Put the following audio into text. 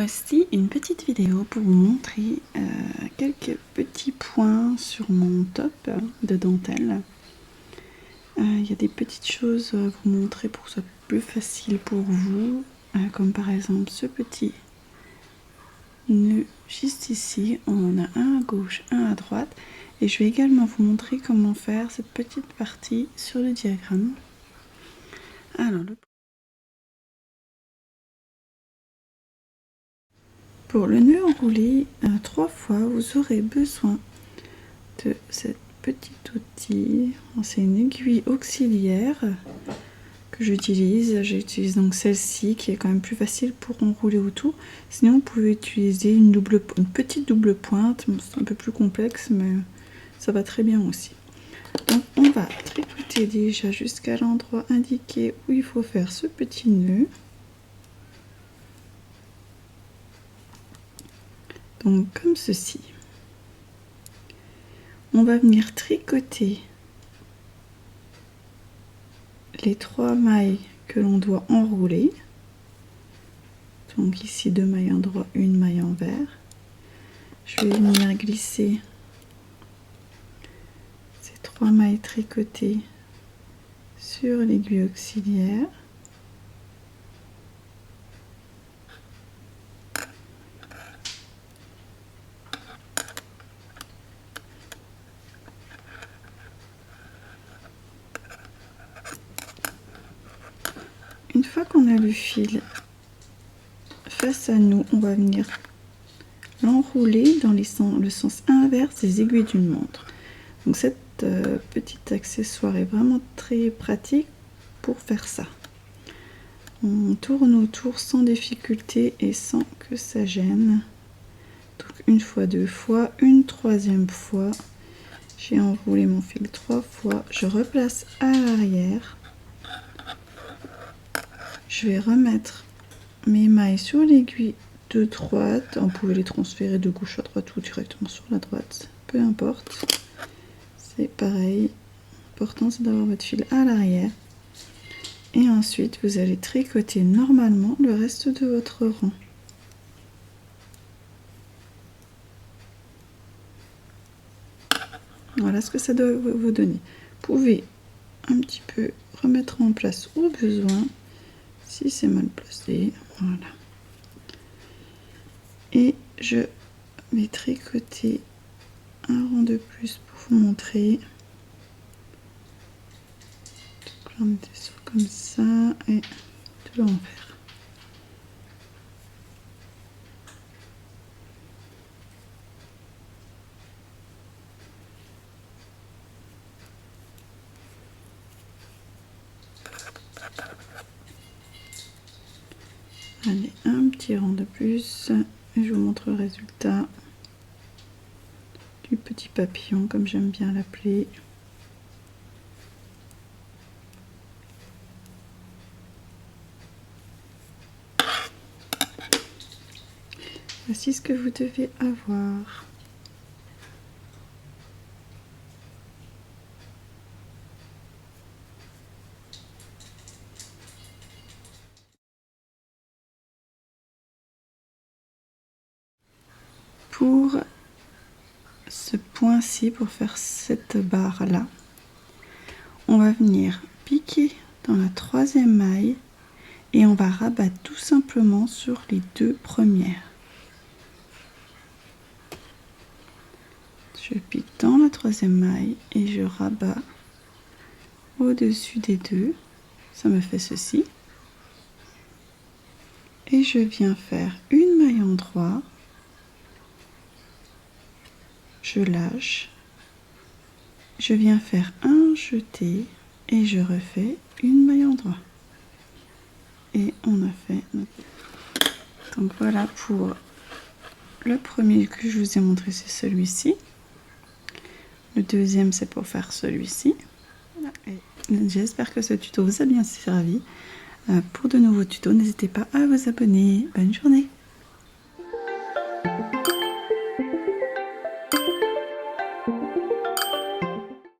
Voici une petite vidéo pour vous montrer quelques petits points sur mon top de dentelle. Il y a des petites choses à vous montrer pour que ce soit plus facile pour vous, comme par exemple ce petit nœud juste ici. On en a un à gauche, un à droite, et je vais également vous montrer comment faire cette petite partie sur le diagramme. Alors, pour le nœud enroulé 3 fois, vous aurez besoin de cette petit outil. C'est une aiguille auxiliaire que j'utilise. J'utilise donc celle-ci qui est quand même plus facile pour enrouler autour. Sinon, vous pouvez utiliser une petite double pointe. C'est un peu plus complexe, mais ça va très bien aussi. Donc, on va tricoter déjà jusqu'à l'endroit indiqué où il faut faire ce petit nœud. Donc, comme ceci. On va venir tricoter les 3 mailles que l'on doit enrouler. Donc ici 2 mailles endroit, une maille envers. Je vais venir glisser ces 3 mailles tricotées sur l'aiguille auxiliaire. Une fois qu'on a le fil face à nous, on va venir l'enrouler dans le sens inverse des aiguilles d'une montre. Donc cette petit accessoire est vraiment très pratique pour faire ça. On tourne autour sans difficulté et sans que ça gêne. Donc une fois, 2 fois, une 3e fois. J'ai enroulé mon fil 3 fois. Je replace à l'arrière. Je vais remettre mes mailles sur l'aiguille de droite. On pouvait les transférer de gauche à droite ou directement sur la droite. Peu importe. C'est pareil. L'important c'est d'avoir votre fil à l'arrière. Et ensuite vous allez tricoter normalement le reste de votre rang. Voilà ce que ça doit vous donner. Vous pouvez un petit peu remettre en place au besoin si c'est mal placé. Voilà. Et je vais tricoter un rang de plus pour vous montrer. Donc là on était sur comme ça et de l'envers. Allez, un petit rang de plus et je vous montre le résultat du petit papillon comme j'aime bien l'appeler. Voici ce que vous devez avoir. Pour ce point-ci, pour faire cette barre-là, on va venir piquer dans la 3e maille et on va rabattre tout simplement sur les 2 premières. Je pique dans la 3e maille et je rabats au-dessus des 2. Ça me fait ceci. Et je viens faire une maille endroit. Je lâche. Je viens faire un jeté et je refais une maille endroit. Et on a fait. Donc voilà pour le premier que je vous ai montré, c'est celui-ci. Le deuxième, c'est pour faire celui-ci. Voilà. J'espère que ce tuto vous a bien servi. Pour de nouveaux tutos, n'hésitez pas à vous abonner. Bonne journée!